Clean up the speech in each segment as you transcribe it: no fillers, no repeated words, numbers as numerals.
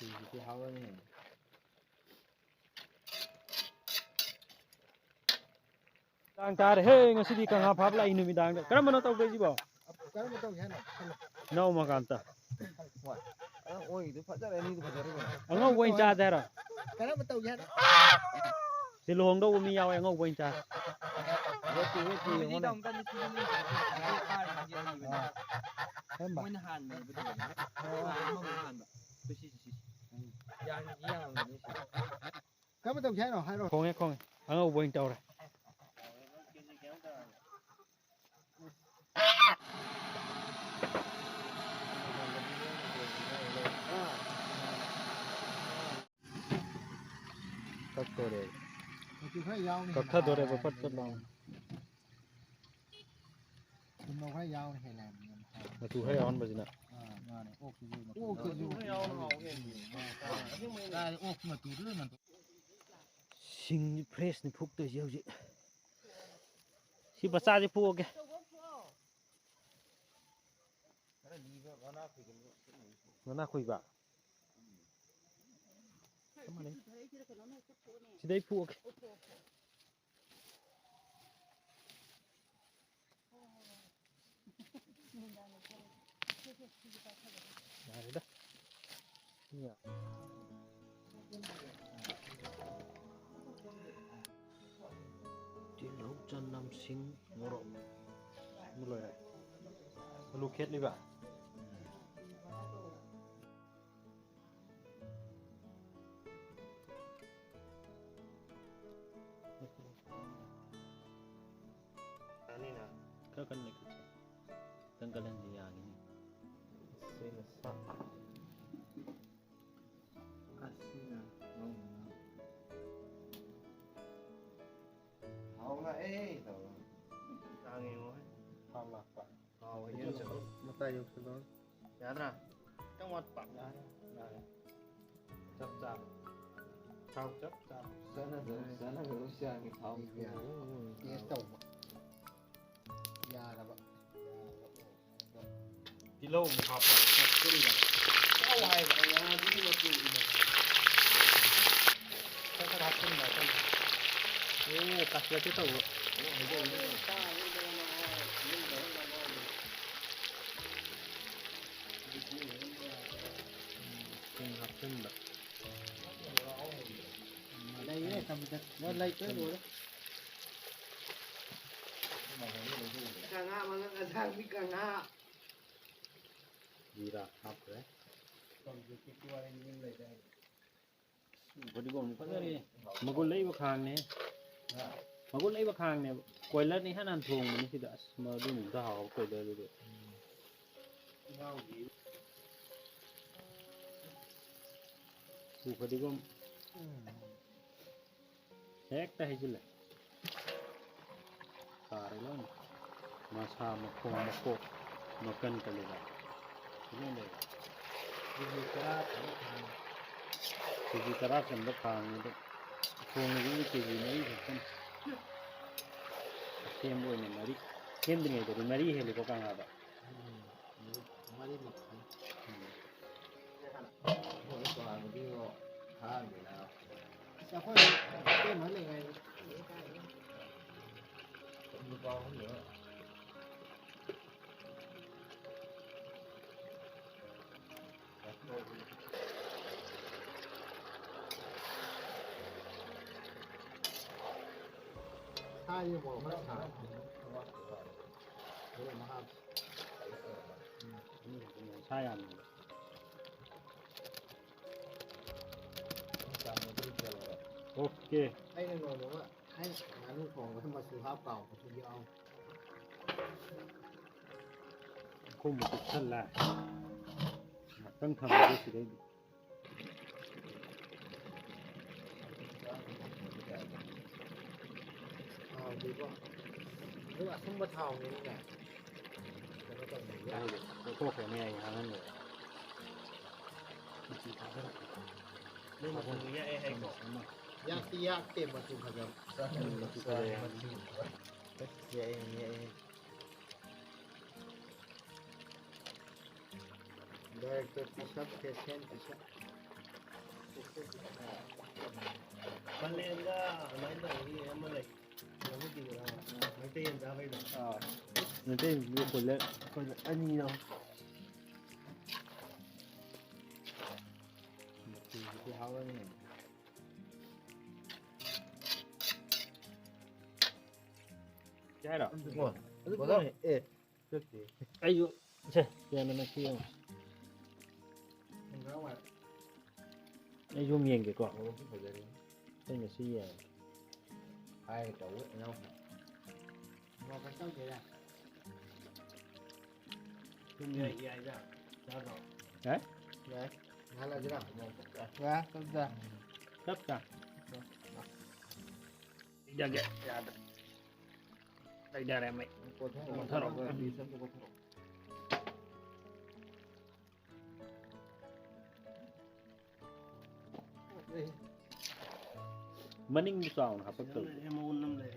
ที่เขาเนี่ยต่างตาเฮ้ยงั้นสิกังหาภาพละอินุมิดังเด้อกระมันต้องไปจีบ่ karena betul ya nak no makanta wah oh itu fajar ini itu fajar ini anga wain cha dara karena betul ya si luhong do mi yaw anga wain cha weti Di mana dong kan di sini nih, di par di sini. tembak Mau nahan, betul. Mau nahan, Pak. Sisi. Yang ini. karena betul ya no hai rồi khong anga wain cha ra cắt to re chịu phải dao này cắt thắt to re ba pat pat long chúng nó phải dao này làm ma tu hai on ba jina này ô cái gì đây ô mà tụt nữa mà sing ni press ni phuk to jau ji si basa ji pu ke mana khoi ba si dai pu ke Ada dah. Iya. Di laut Janam Sing Ngorok. Mulai. Luket ni ba? ini nah Kau kan lagi. Tanggalan dia ni. selesai aslinya hao nggak tahu tangi mau Allah Pak. hao ini mata yuk sebelum ya nah Trong Pak dah. Cap cap. Kau cap cap. sana Rusia nih hao ya tahu ya ada pak Di lâu một hộp cái gì vậy? sao hay vậy ya ini waktu ini Sao cái hộp cái này con? Ô, cắt ra cái tàu. Cái hộp cái này. đây đấy tầm chất nó lấy tới rồi đấy càng ngã mà nó sang đi càng ngã Gì ra hộp đấy. còn cái cua này nhưng lấy đây Có đi gồm có gì? Mà con lấy vào hàng này. Mà con lấy vào hàng này. Quay lên đi hát ăn thùng mình thì đã. Mà đi mình ra hộp quay đây được. Có đi gồm. Ekta hijile. Karelo ni. Masa makong makok makan kaliga. Ini ni. Sisi keras kan berkang itu. Kong ini sisi ni kan. Kembo ni mari. Kembo ni dari mari heli kau kang ada. mari nih còn cái hàng gì nào sao có cái món này này không có nữa hai như một mắt thả đấy là mắt Saya ni. Okay. anh là người đúng không ạ anh là lúc phòng có mà sự hấp cầu của tôi ông Không một chút thân là. Tăng thầm cái gì đấy. đi qua nếu mà không bắt hồng như thế này Cái cô phải nghe hàng người. Nên mà thường nghe hay có. yak yak tem mà chúng ta vậy đây tôi sắp cái sen ꯄꯜꯂꯦꯟꯗ ꯑꯗꯨꯃꯥꯏꯅ ꯇꯧꯕꯒꯤ ꯑꯃ ꯂꯩ ꯌꯦꯡꯉꯨꯗꯤꯔ ꯃꯩꯇꯩ ꯌꯦꯟ ꯆꯥꯕꯩꯗꯣ ꯅꯠꯇꯦ ꯀꯣꯏꯂꯔ ꯑꯩꯈꯣꯏꯅ ꯑꯅꯤꯔꯣ ꯍꯥꯎꯔꯅꯤ ꯌꯥꯏꯔꯣ ꯑꯗꯨ ꯄꯣꯔꯦ ꯑꯦ ꯆꯠꯇꯦ ꯑꯩꯁꯨ ꯁꯦ ꯌꯥꯝꯅ ꯌꯦꯡꯉꯣ ꯑꯩ ꯁꯨꯝ ꯌꯦꯡꯒꯦꯀꯣ ꯑꯩꯅ ꯁꯤ ꯌꯦꯡꯉꯦ ꯍꯥꯏ ꯇꯧꯋꯦ ꯏꯅꯥꯎ ꯋꯥꯀ ꯇꯧꯗꯦꯔ ꯁꯨꯝ ꯌꯥꯏꯗ ꯆꯥꯗ꯭ꯔꯣ ꯍꯥ ꯌꯥꯏ ꯉꯥꯜꯂꯁꯤꯔ ꯌꯥ ꯇꯧꯗ ꯇꯞꯇ ꯌꯥꯒꯦ ꯌꯥꯗ꯭ꯔꯦ ꯂꯩꯗꯥꯔꯦ ꯃꯩ ꯀꯣꯊꯔꯛꯑꯣ ꯕꯤꯁꯝꯗ ꯀꯣꯊꯔꯛꯑꯣ ꯃꯅꯤꯡꯗ ꯆꯥꯎꯅ ꯍꯥꯞꯄꯛꯇꯕ ꯃꯒꯨꯟ ꯑꯃ ꯂꯩ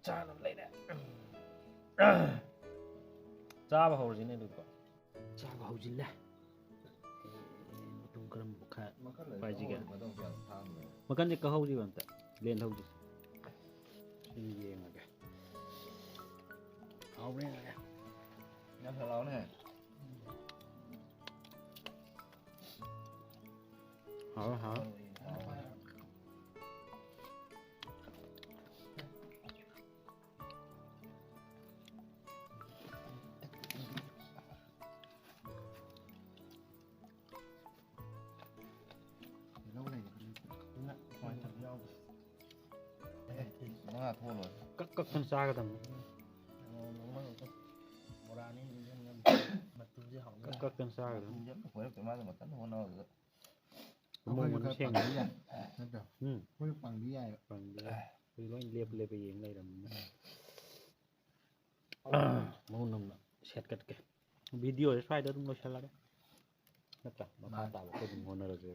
ꯆꯥꯅꯕ ꯂꯩꯔꯦ ꯆꯥꯕ ꯍꯧꯔꯁꯤꯅꯦ ꯑꯗꯨꯀꯣ ꯆꯥꯕ ꯍꯧꯖꯤꯜꯂꯦ ꯃꯇꯨꯡ ꯀꯔꯝꯕ ꯄꯥꯏꯁꯤꯒꯦ ꯃꯈꯟꯁꯦ ꯀꯛꯍꯧꯁꯤꯕ ꯑꯝꯇ ꯂꯦꯟꯍꯧꯁꯤ ꯌꯦꯡꯉꯒꯦ ꯍꯥꯎꯕ꯭ꯔꯥ ꯌꯦꯡꯉꯒꯦ ꯌꯥꯝ ꯍꯔꯥꯎꯅꯦ ꯍꯥꯎ ꯍꯥꯎ ꯃꯉꯥ ꯊꯣꯛꯑ ꯀꯛ ꯀꯛꯇꯅ ꯆꯥꯒꯗꯕꯅꯤ ꯕꯣꯔꯥꯅꯤ ꯃꯇꯨꯁꯦ ꯍꯥꯎꯅ ꯀꯛ ꯀꯛꯇꯅ ꯆꯥꯒꯗꯕꯅꯤ ꯍꯣꯏꯔꯛꯇ ꯃꯥꯗ ꯃꯇꯝ ꯍꯣꯠꯅꯕꯗ ꯃꯑꯣꯡ ꯁꯦꯡꯅ ꯅꯠꯇ꯭ꯔꯣ ꯎꯝ ꯑꯩꯈꯣꯏ ꯄꯥꯡꯕꯤ ꯌꯥꯏꯕ ꯐꯪꯗꯦ ꯑꯩꯈꯣꯏ ꯂꯣꯏ ꯂꯦꯞꯄ ꯂꯦꯞꯄ ꯌꯦꯡ ꯂꯩꯔꯕꯅꯤꯅ ꯃꯑꯣꯡ ꯅꯝꯅ ꯁꯦꯠꯀꯠꯀꯦ ꯚꯤꯗꯤꯑꯣꯁꯦ ꯁ꯭ꯋꯥꯏꯗ ꯑꯗꯨꯝ ꯂꯣꯏꯁꯤꯜꯂꯒꯦ ꯅꯠꯇ꯭ꯔꯥ ꯃꯈꯥ ꯇꯥꯕ ꯑꯩꯈꯣꯏ ꯑꯗꯨꯝ ꯍꯣꯠꯅꯔꯁꯦ